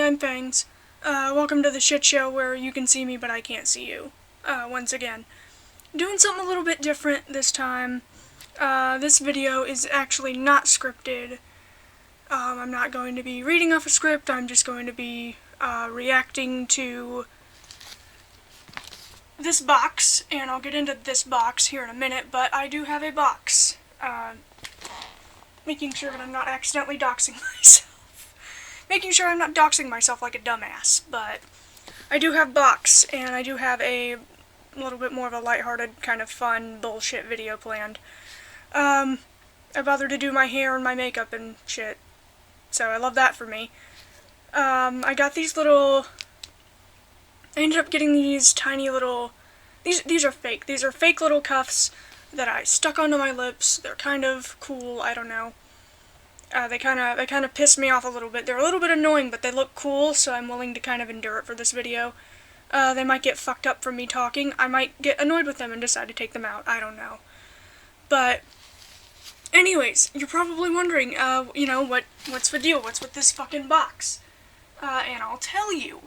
Hi, I'm Fangs. Welcome to the shit show where you can see me but I can't see you. Once again. Doing something a little bit different this time. This video is actually not scripted. I'm not going to be reading off a script, I'm just going to be reacting to this box, and I'll get into this box here in a minute, but I do have a box. Making sure that I'm not accidentally doxing myself. Making sure I'm not doxing myself like a dumbass, but I do have box, and I do have a little bit more of a lighthearted, kind of fun bullshit video planned. I bothered to do my hair and my makeup and shit, so I love that for me. I got these little... I ended up getting these tiny little... These are fake. These are fake little cuffs that I stuck onto my lips. They're kind of cool, I don't know. They kind of pissed me off a little bit. They're a little bit annoying, but they look cool, so I'm willing to kind of endure it for this video. They might get fucked up from me talking. I might get annoyed with them and decide to take them out. I don't know. But, anyways, you're probably wondering, you know, what's the deal? What's with this fucking box? And I'll tell you.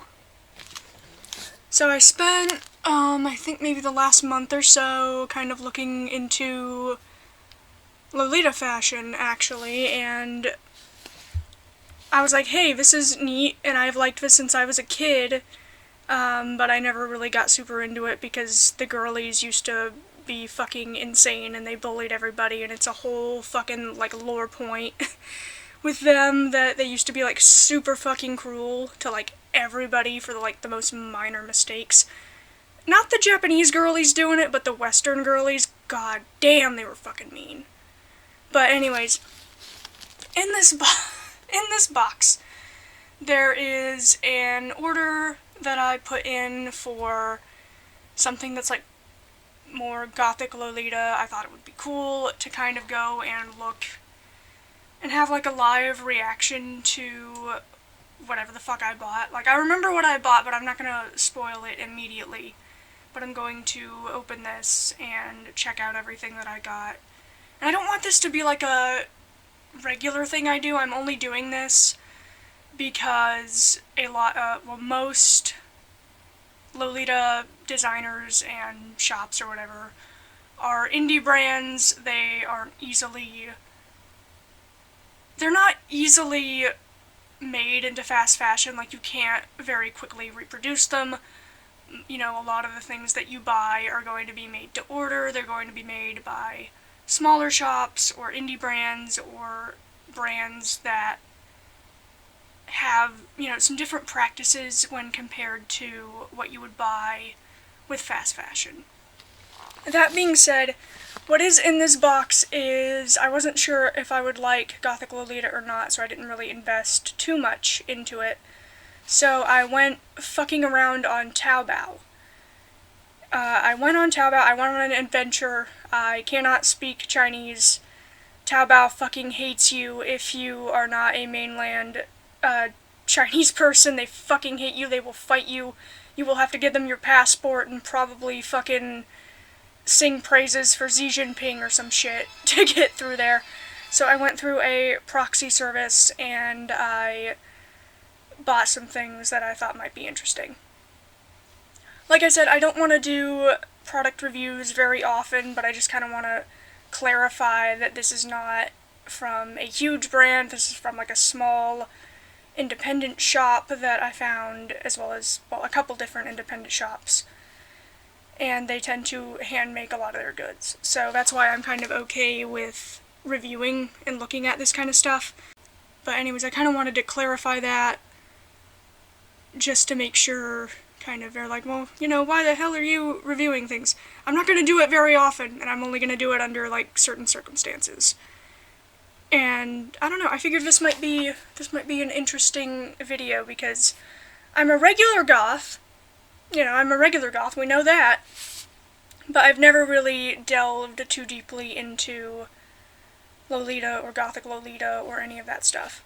So I spent, I think maybe the last month or so kind of looking into Lolita fashion, actually, and I was like, hey, this is neat, and I've liked this since I was a kid, but I never really got super into it because the girlies used to be fucking insane and they bullied everybody, and it's a whole fucking, like, lore point with them that they used to be, like, super fucking cruel to, like, everybody for, like, the most minor mistakes. Not the Japanese girlies doing it, but the Western girlies, god damn, they were fucking mean. But anyways, in this box, there is an order that I put in for something that's, like, more Gothic Lolita. I thought it would be cool to kind of go and look and have, like, a live reaction to whatever the fuck I bought. Like, I remember what I bought, but I'm not gonna spoil it immediately. But I'm going to open this and check out everything that I got. And I don't want this to be like a regular thing I do. I'm only doing this because most Lolita designers and shops or whatever are indie brands. They're not easily made into fast fashion. Like, you can't very quickly reproduce them. You know, a lot of the things that you buy are going to be made to order. They're going to be made by smaller shops or indie brands or brands that have, you know, some different practices when compared to what you would buy with fast fashion. That being said, what is in this box is, I wasn't sure if I would like Gothic Lolita or not, so I didn't really invest too much into it. So I went fucking around on Taobao. I went on an adventure. I cannot speak Chinese. Taobao fucking hates you if you are not a mainland Chinese person. They fucking hate you. They will fight you. You will have to give them your passport and probably fucking sing praises for Xi Jinping or some shit to get through there. So I went through a proxy service and I bought some things that I thought might be interesting. Like I said, I don't want to do product reviews very often, but I just kind of want to clarify that this is not from a huge brand. This is from, like, a small independent shop that I found, as well as, well, a couple different independent shops. And they tend to hand make a lot of their goods. So that's why I'm kind of okay with reviewing and looking at this kind of stuff. But anyways, I kind of wanted to clarify that just to make sure, kind of, they're like, well, you know, why the hell are you reviewing things? I'm not going to do it very often, and I'm only going to do it under, like, certain circumstances. And, I don't know, I figured this might be an interesting video, because I'm a regular goth. You know, I'm a regular goth, we know that. But I've never really delved too deeply into Lolita or Gothic Lolita or any of that stuff.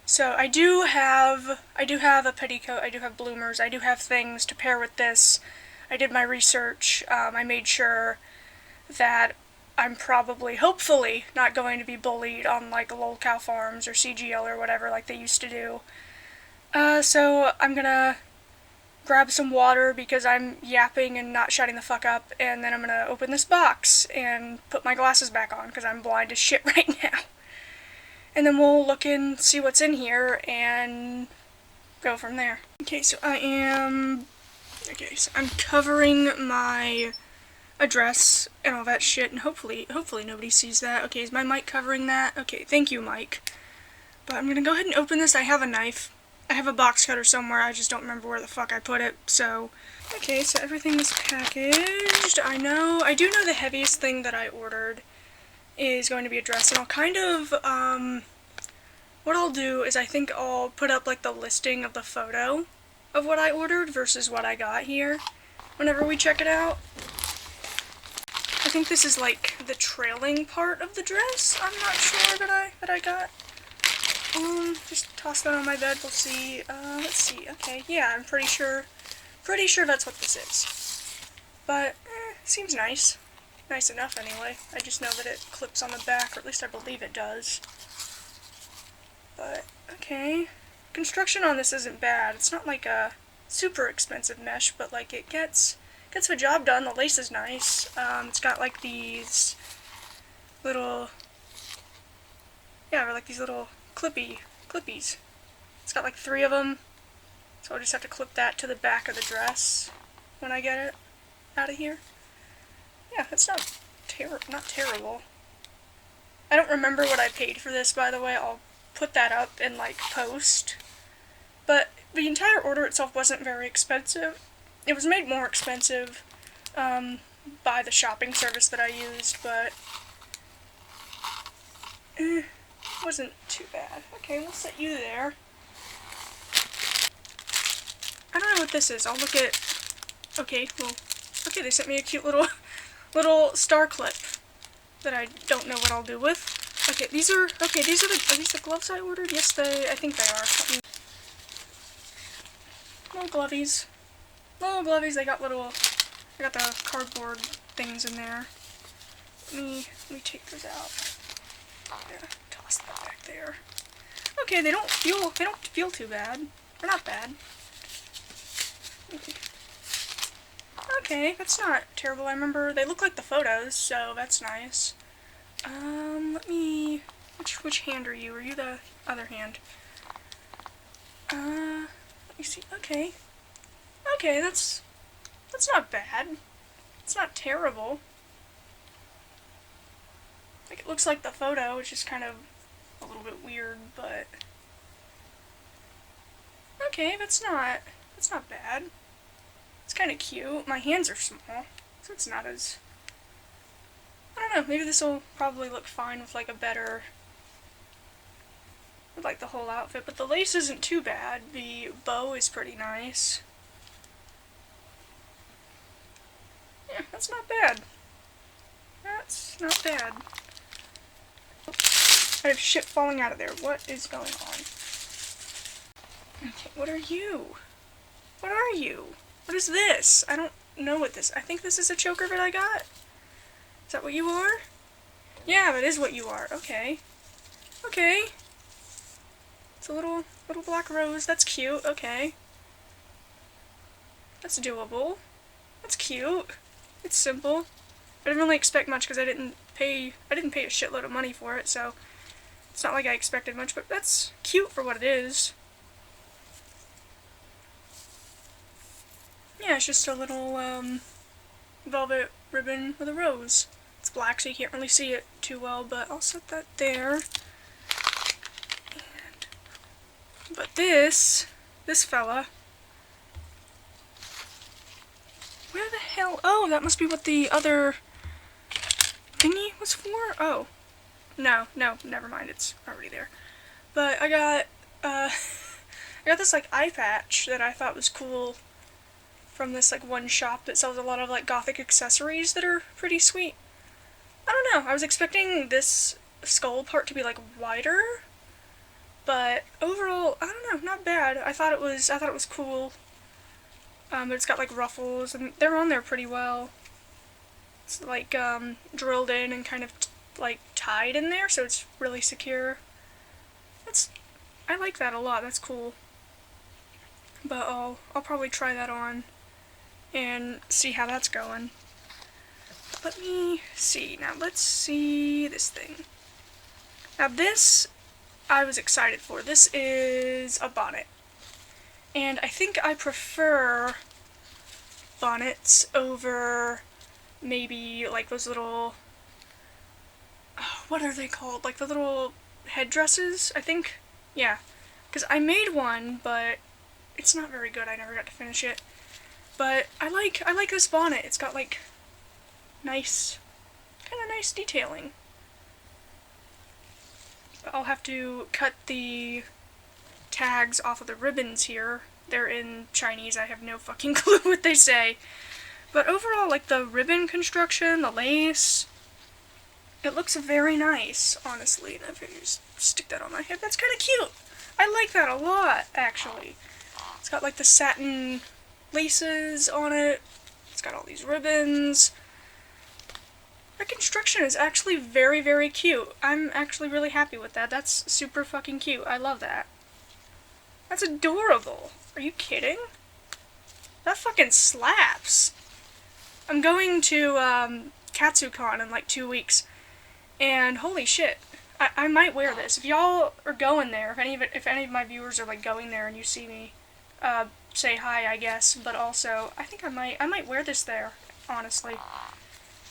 So I do have a petticoat, I do have bloomers, I do have things to pair with this. I did my research, I made sure that I'm probably, hopefully, not going to be bullied on, like, lolcow farms or CGL or whatever like they used to do. So I'm gonna grab some water because I'm yapping and not shutting the fuck up, and then I'm gonna open this box and put my glasses back on because I'm blind as shit right now. And then we'll look and see what's in here and go from there. Okay, so I'm covering my address and all that shit, and hopefully nobody sees that. Okay, is my mic covering that? Okay, thank you, Mike. But I'm gonna go ahead and open this. I have a knife. I have a box cutter somewhere, I just don't remember where the fuck I put it, so... Okay, so everything is packaged. I do know the heaviest thing that I ordered is going to be a dress, and I'll kind of, what I'll do is I think I'll put up, like, the listing of the photo of what I ordered versus what I got here whenever we check it out. I think this is, like, the trailing part of the dress, I'm not sure that I got. Just toss that on my bed, we'll see. Let's see, okay, yeah, I'm pretty sure that's what this is. But, seems nice. Nice enough, anyway. I just know that it clips on the back, or at least I believe it does. But, okay. Construction on this isn't bad. It's not like a super expensive mesh, but, like, it gets the job done. The lace is nice. It's got, like, these little... Yeah, like these little clippies. It's got like 3 of them, so I'll just have to clip that to the back of the dress when I get it out of here. Yeah, it's not terrible. I don't remember what I paid for this, by the way. I'll put that up in like post. But the entire order itself wasn't very expensive. It was made more expensive by the shopping service that I used, but wasn't too bad. Okay, we'll set you there. I don't know what this is. I'll look at... Okay, well... Okay, they sent me a cute little star clip that I don't know what I'll do with. Okay, these are these the gloves I ordered? Yes, I think they are. Little glovies. Little glovies, I got the cardboard things in there. Let me take those out. Yeah. Toss that back there. Okay, they don't feel too bad. They're not bad. Okay, that's not terrible. I remember they look like the photos, so that's nice. Let me... Which hand are you? Are you the other hand? Let me see. Okay. Okay, that's not bad. It's not terrible. Like, it looks like the photo, which is kind of a little bit weird, but... Okay, that's not bad. It's kind of cute. My hands are small, so it's not as... I don't know, maybe this will probably look fine with, like, with, like, the whole outfit, but the lace isn't too bad. The bow is pretty nice. Yeah, that's not bad. That's not bad. I have shit falling out of there. What is going on? Okay, what are you? What are you? What is this? I don't know what this... I think this is a choker that I got? Is that what you are? Yeah, that is what you are. Okay. Okay. It's a little black rose. That's cute. Okay. That's doable. That's cute. It's simple. I didn't really expect much because I didn't pay a shitload of money for it, so it's not like I expected much, but that's cute for what it is. Yeah, it's just a little velvet ribbon with a rose. It's black, so you can't really see it too well, but I'll set that there. But this fella, where the hell? Oh, that must be what the other thingy was for? Oh. No, never mind, it's already there. But I got this, like, eye patch that I thought was cool from this, like, one shop that sells a lot of, like, Gothic accessories that are pretty sweet. I don't know, I was expecting this skull part to be, like, wider, but overall, I don't know, not bad. I thought it was cool. But it's got, like, ruffles, and they're on there pretty well. It's, like, drilled in and kind of, like, tied in there, so it's really secure. I like that a lot, that's cool. but I'll probably try that on and see how that's going. Let me see. Now let's see this thing. Now this I was excited for. This is a bonnet. And I think I prefer bonnets over maybe like those little, what are they called? Like the little headdresses, I think? Yeah. Because I made one, but it's not very good. I never got to finish it. But I like this bonnet. It's got like nice, kind of nice detailing. But I'll have to cut the tags off of the ribbons here. They're in Chinese. I have no fucking clue what they say. But overall, like the ribbon construction, the lace, it looks very nice, honestly. And if I just stick that on my head, that's kind of cute. I like that a lot, actually. It's got like the satin laces on it. It's got all these ribbons. The construction is actually very, very cute. I'm actually really happy with that. That's super fucking cute. I love that. That's adorable. Are you kidding? That fucking slaps. I'm going to KatsuCon in like 2 weeks, and holy shit, I might wear this. If y'all are going there, if any of my viewers are like going there and you see me, say hi, I guess. But also, I think I might wear this there, honestly.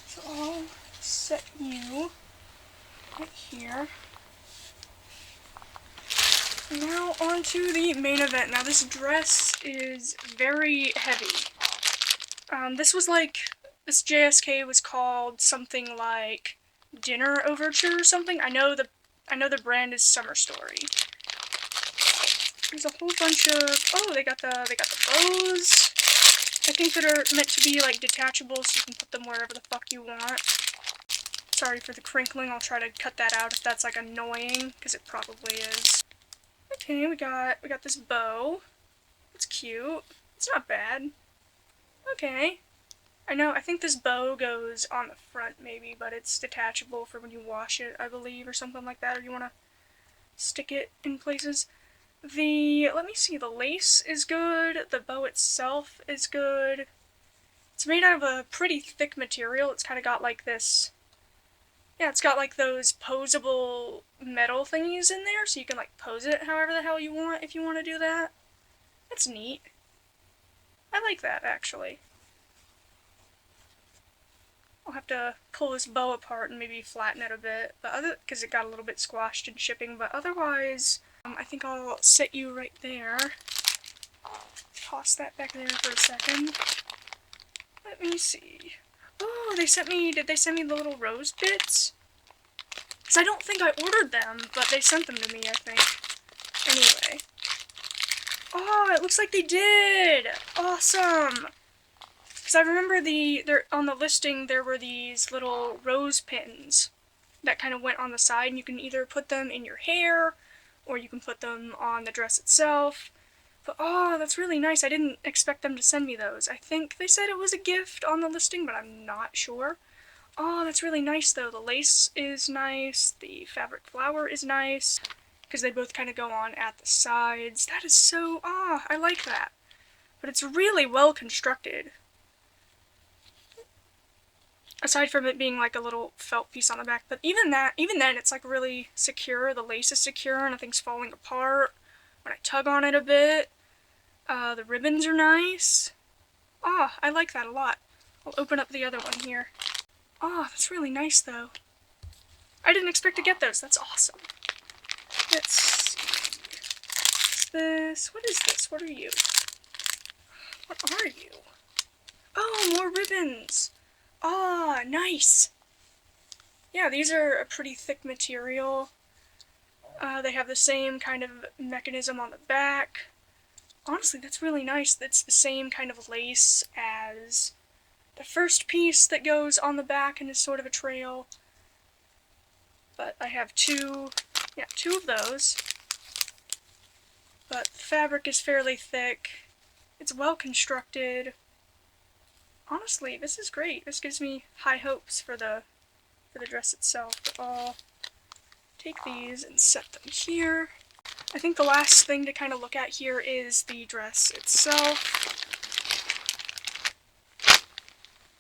So I'll set you right here. Now on to the main event. Now this dress is very heavy. This JSK was called something like Dinner Overture or something. I know the brand is Summer Story. There's a whole bunch of, oh, they got the bows. I think that are meant to be like detachable so you can put them wherever the fuck you want. Sorry for the crinkling. I'll try to cut that out if that's like annoying, because it probably is. Okay, we got this bow. It's cute. It's not bad. Okay. I think this bow goes on the front maybe, but it's detachable for when you wash it, I believe, or something like that, or you want to stick it in places. Let me see, the lace is good, the bow itself is good. It's made out of a pretty thick material. It's kind of got like this, yeah, it's got like those posable metal thingies in there, so you can like pose it however the hell you want if you want to do that. That's neat. I like that, actually. I'll have to pull this bow apart and maybe flatten it a bit, because it got a little bit squashed in shipping, but otherwise, I think I'll set you right there. Toss that back there for a second. Let me see. Oh, did they send me the little rose bits? Because I don't think I ordered them, but they sent them to me, I think. Anyway. Oh, it looks like they did! Awesome! Because I remember on the listing there were these little rose pins that kind of went on the side, and you can either put them in your hair, or you can put them on the dress itself. But oh, that's really nice. I didn't expect them to send me those. I think they said it was a gift on the listing, but I'm not sure. Oh, that's really nice though. The lace is nice, the fabric flower is nice, because they both kind of go on at the sides. That is so, I like that. But it's really well constructed. Aside from it being like a little felt piece on the back, but even then, it's like really secure. The lace is secure, nothing's falling apart when I tug on it a bit. The ribbons are nice. I like that a lot. I'll open up the other one here. That's really nice though. I didn't expect to get those. That's awesome. Let's see. What's this? What is this? What are you? What are you? Oh, more ribbons. Nice! Yeah, these are a pretty thick material. They have the same kind of mechanism on the back. Honestly, that's really nice. It's the same kind of lace as the first piece that goes on the back and is sort of a trail. But I have two of those. But the fabric is fairly thick. It's well constructed. Honestly, this is great. This gives me high hopes for the dress itself. But I'll take these and set them here. I think the last thing to kind of look at here is the dress itself.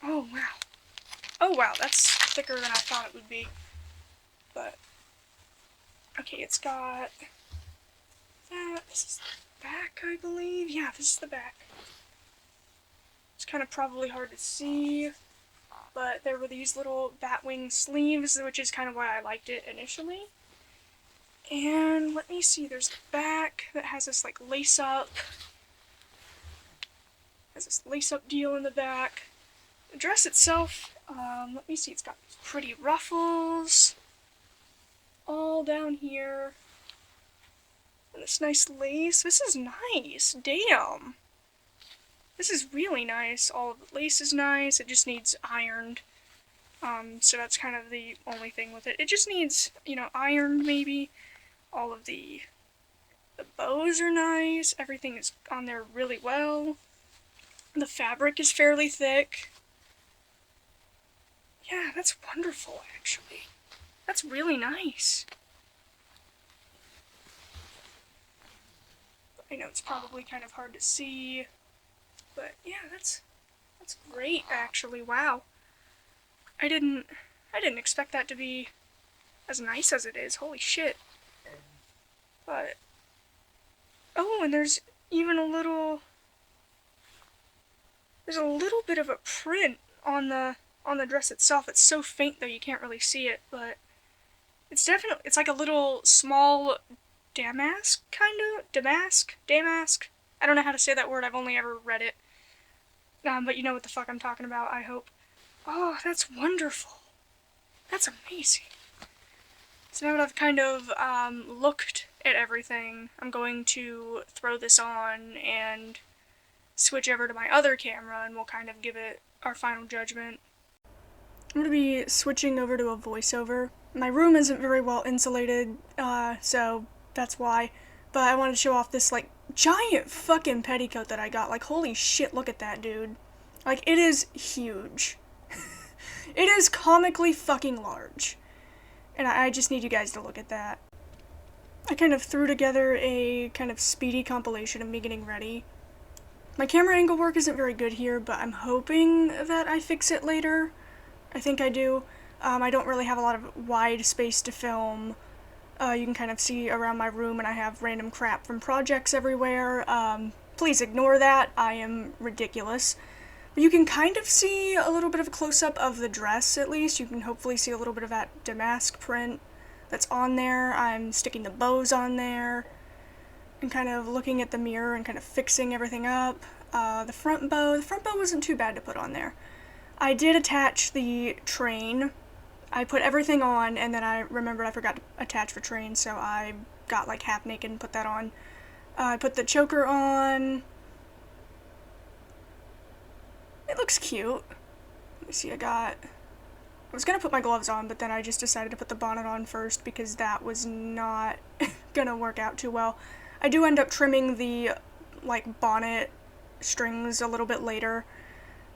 Oh wow. Oh wow, that's thicker than I thought it would be. But, okay, it's got that. This is the back, I believe. Yeah, this is the back. It's kind of probably hard to see, but there were these little batwing sleeves, which is kind of why I liked it initially. And let me see, there's the back that has this like lace up. Has this lace up deal in the back. The dress itself, let me see, it's got pretty ruffles all down here. And this nice lace. This is nice. Damn. This is really nice. All of the lace is nice. It just needs ironed. So that's kind of the only thing with it. It just needs, ironed maybe. All of the bows are nice. Everything is on there really well. The fabric is fairly thick. Yeah, that's wonderful, actually. That's really nice. I know it's probably kind of hard to see, but yeah, that's great, actually. Wow. I didn't expect that to be as nice as it is. Holy shit. But, oh, and there's even a little bit of a print on the dress itself. It's so faint though you can't really see it, but it's like a little small damask, kind of? Damask? I don't know how to say that word, I've only ever read it. But you know what the fuck I'm talking about, I hope. Oh, that's wonderful. That's amazing. So now that I've kind of looked at everything, I'm going to throw this on and switch over to my other camera and we'll kind of give it our final judgment. I'm going to be switching over to a voiceover. My room isn't very well insulated, so that's why. But I wanted to show off this, like, giant fucking petticoat that I got. Like, holy shit, look at that, dude. Like, it is huge. It is comically fucking large. And I just need you guys to look at that. I kind of threw together a kind of speedy compilation of me getting ready. My camera angle work isn't very good here, but I'm hoping that I fix it later. I think I do. I don't really have a lot of wide space to film. You can kind of see around my room and I have random crap from projects everywhere. Please ignore that. I am ridiculous. But you can kind of see a little bit of a close-up of the dress, at least. You can hopefully see a little bit of that damask print that's on there. I'm sticking the bows on there. And kind of looking at the mirror and kind of fixing everything up. The front bow wasn't too bad to put on there. I did attach the train. I put everything on, and then I remembered I forgot to attach the train, so I got like half naked and put that on. I put the choker on. It looks cute. Let me see, I was gonna put my gloves on, but then I just decided to put the bonnet on first because that was not gonna work out too well. I do end up trimming the, like, bonnet strings a little bit later,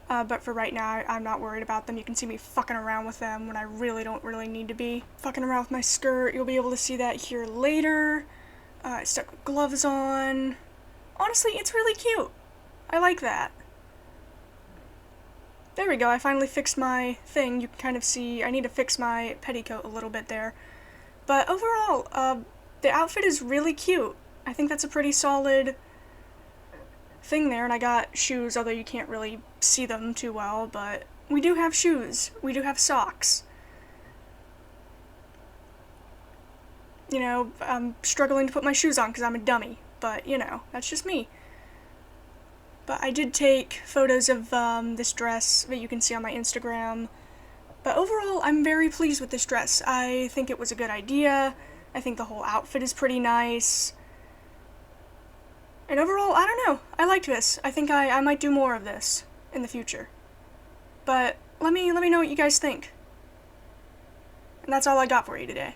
but for right now, I'm not worried about them. You can see me fucking around with them when I don't really need to be. Fucking around with my skirt, you'll be able to see that here later. I stuck gloves on. Honestly, it's really cute. I like that. There we go, I finally fixed my thing. You can kind of see I need to fix my petticoat a little bit there. But overall, the outfit is really cute. I think that's a pretty solid thing there, and I got shoes, although you can't really see them too well, but we do have shoes. We do have socks. You know, I'm struggling to put my shoes on because I'm a dummy, but, you know, that's just me. But I did take photos of this dress that you can see on my Instagram. But overall, I'm very pleased with this dress. I think it was a good idea. I think the whole outfit is pretty nice. And overall, I don't know. I liked this. I think I might do more of this in the future. But let me know what you guys think. And that's all I got for you today.